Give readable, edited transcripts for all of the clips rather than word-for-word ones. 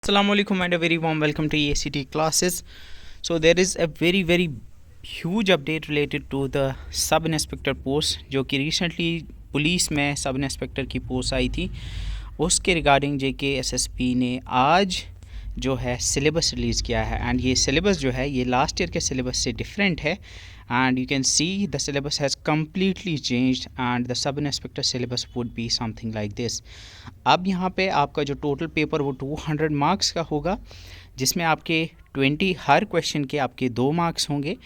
Assalamu alaikum and a very warm welcome to EACT classes. So there is a very huge update related to the sub inspector post जो कि recently police में sub inspector की post आई थी, उसके regarding JKSSP ने आज जो है सिलेबस रिलीज़ किया है। एंड ये सिलेबस जो है ये लास्ट ईयर के सिलेबस से डिफरेंट है and you can see the syllabus has completely changed and the sub inspector syllabus would be something like this. अब यहाँ पे आपका जो टोटल पेपर वो 200 मार्क्स का होगा, जिसमें आपके 20 हर क्वेश्चन के आपके 2 मार्क्स होंगे।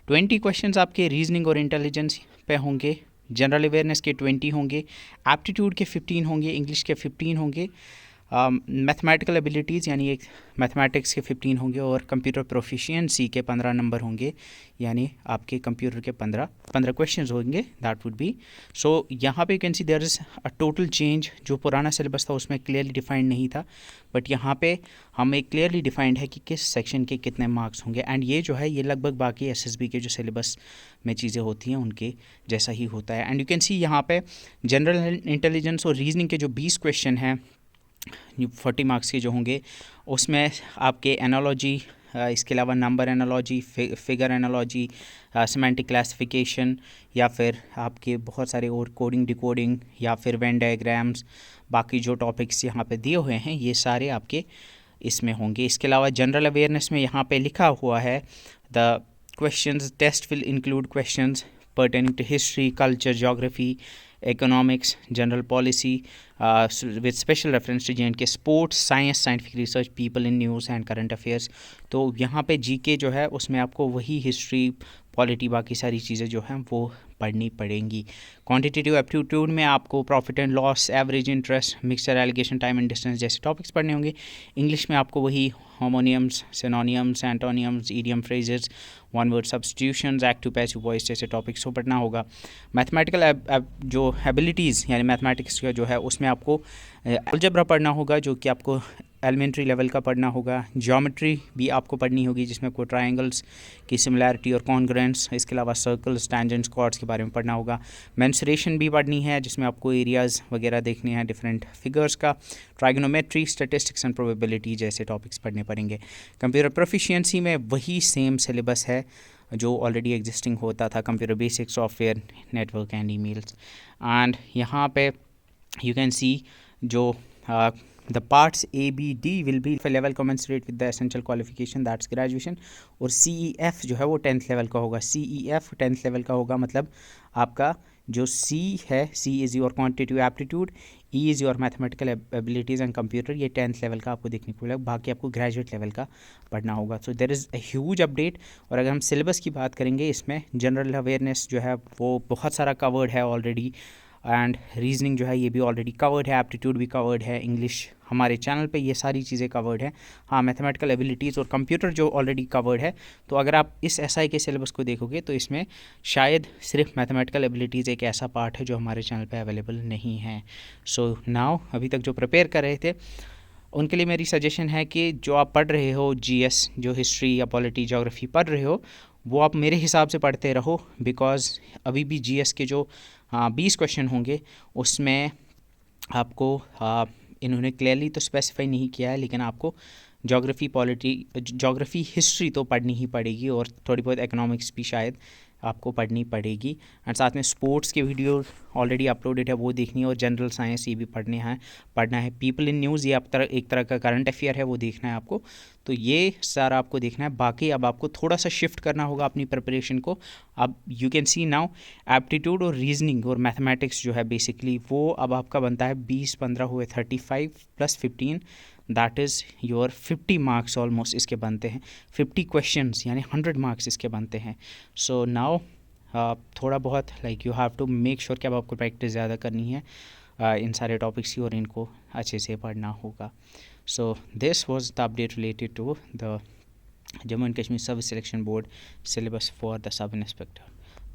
20 क्वेश्चंस आपके रीजनिंग और इंटेलिजेंस पे होंगे, जनरल अवेयरनेस के 20 होंगे, एप्टीट्यूड के 15 होंगे, इंग्लिश के 15 होंगे, मैथमेटिकल एबिलिटीज़ यानी एक मैथमेटिक्स के 15 होंगे और कंप्यूटर प्रोफिशिएंसी के 15 नंबर होंगे, यानी आपके कंप्यूटर के 15 क्वेश्चंस होंगे। दैट वुड बी सो यहाँ पे you can see there is a total change. जो पुराना सिलेबस था उसमें क्लियरली डिफाइंड नहीं था, बट यहाँ पे हमें क्लियरली डिफाइंड है कि किस सेक्शन के कितने मार्क्स होंगे। एंड ये जो है ये लगभग बाकी SSB के जो सिलेबस में चीज़ें होती हैं उनके जैसा ही होता है। एंड यू कैन सी यहाँ पे जनरल इंटेलिजेंस और रीजनिंग के जो 20 क्वेश्चन हैं 40 मार्क्स के जो होंगे, उसमें आपके एनालॉजी, इसके अलावा number analogy, figure analogy, semantic classification, या फिर आपके बहुत सारे और कोडिंग डिकोडिंग या फिर वेन डायग्राम्स, बाकी जो टॉपिक्स यहाँ पे दिए हुए हैं ये सारे आपके इसमें होंगे। इसके अलावा जनरल अवेयरनेस में यहाँ पे लिखा हुआ है the questions test will include questions pertaining to history, culture, geography, economics, general policy, with special reference to J&K sports, science, scientific research, people in news and current affairs। तो यहाँ पे GK जो है उसमें आपको वही हिस्ट्री, पॉलिटी, बाकी सारी चीज़ें जो हैं वो पढ़नी पड़ेंगी। क्वांटिटेटिव एप्टीट्यूड में आपको profit and loss, average interest, mixture, alligation, time and distance जैसे टॉपिक्स पढ़ने होंगे। इंग्लिश में आपको वही homonyms, synonyms, antonyms, idiom phrases, one word substitutions, active passive voice जैसे टॉपिक्स को पढ़ना होगा। मैथमेटिकल जो एबिलिटीज़ यानी मैथमेटिक्स का जो है उसमें आपको अलजेब्रा पढ़ना होगा, जो कि आपको एलिमेंट्री लेवल का पढ़ना होगा। ज्योमेट्री भी आपको पढ़नी होगी, जिसमें आपको ट्रायंगल्स की सिमिलैरिटी और कॉन्ग्रुएंस, इसके अलावा सर्कल्स, टैंजेंट्स, कॉर्ड्स के बारे में पढ़ना होगा। मेंसुरेशन भी पढ़नी है, जिसमें आपको एरियाज़ वगैरह देखने हैं डिफरेंट फिगर्स का। ट्राइगोनोमेट्री, स्टैटिस्टिक्स एंड प्रोबेबिलिटी जैसे टॉपिक्स पढ़ने पड़ेंगे। कंप्यूटर प्रोफिशिएंसी में वही सेम सिलेबस है जो ऑलरेडी एग्जिस्टिंग होता था, computer basics, software, network and emails. And यहाँ पे you can see जो the parts A, B, D will be level commensurate with the essential qualification, that's graduation। और CEF जो है वो 10th लेवल का होगा। CEF 10th लेवल का होगा, मतलब आपका जो C है, C is your quantitative aptitude, E is your mathematical abilities and computer, ये 10th लेवल का आपको देखने को मिलेगा। बाकी आपको ग्रेजुएट लेवल का पढ़ना होगा। So there is a huge update. और अगर हम सिलेबस की बात करेंगे, इसमें जनरल अवेयरनेस जो है वो बहुत सारा कवर्ड है ऑलरेडी, एंड रीजनिंग जो है ये भी ऑलरेडी कवर्ड है, एप्टीट्यूड भी कवर्ड है, इंग्लिश हमारे चैनल पे ये सारी चीज़ें कवर्ड है। हाँ, मैथमेटिकल एबिलिटीज़ और कंप्यूटर जो ऑलरेडी कवर्ड है। तो अगर आप इस SI के सिलेबस को देखोगे तो इसमें शायद सिर्फ मैथमेटिकल एबिलिटीज़ एक ऐसा पार्ट है जो हमारे चैनल पे अवेलेबल नहीं है। सो नाउ अभी तक जो प्रिपेयर कर रहे थे उनके लिए मेरी सजेशन है कि जो आप पढ़ रहे हो GS, जो हिस्ट्री या पॉलिटी, ज्योग्राफी पढ़ रहे हो, वो आप मेरे हिसाब से पढ़ते रहो, बिकॉज अभी भी GS के जो 20 क्वेश्चन होंगे उसमें आपको इन्होंने क्लियरली तो स्पेसिफाई नहीं किया है, लेकिन आपको ज्योग्राफी, हिस्ट्री तो पढ़नी ही पड़ेगी और थोड़ी बहुत इकोनॉमिक्स भी शायद आपको पढ़नी पड़ेगी। एंड साथ में स्पोर्ट्स के वीडियो ऑलरेडी अपलोडेड है, वो देखनी है। और जनरल साइंस ये भी पढ़ना है। पीपल इन न्यूज़, ये एक तरह का करंट अफेयर है, वो देखना है आपको। तो ये सारा आपको देखना है। बाकी अब आपको थोड़ा सा शिफ्ट करना होगा अपनी प्रिपरेशन को। अब you can C now aptitude और रीजनिंग और मैथमेटिक्स जो है बेसिकली वो अब आपका बनता है 20-15 हुए 35 + 15, that is your 50 marks almost इसके बनते हैं। 50 क्वेश्चंस यानी 100 मार्क्स इसके बनते हैं। सो नाउ थोड़ा बहुत like you have to make sure कि अब आपको प्रैक्टिस ज़्यादा करनी है इन सारे टॉपिक्स की और इनको अच्छे से पढ़ना होगा। So this was the update related to the Jammu and Kashmir Service Selection Board syllabus for the sub inspector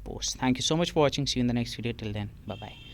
post. Thank you so much for watching. See you in the next video. Till then, bye bye.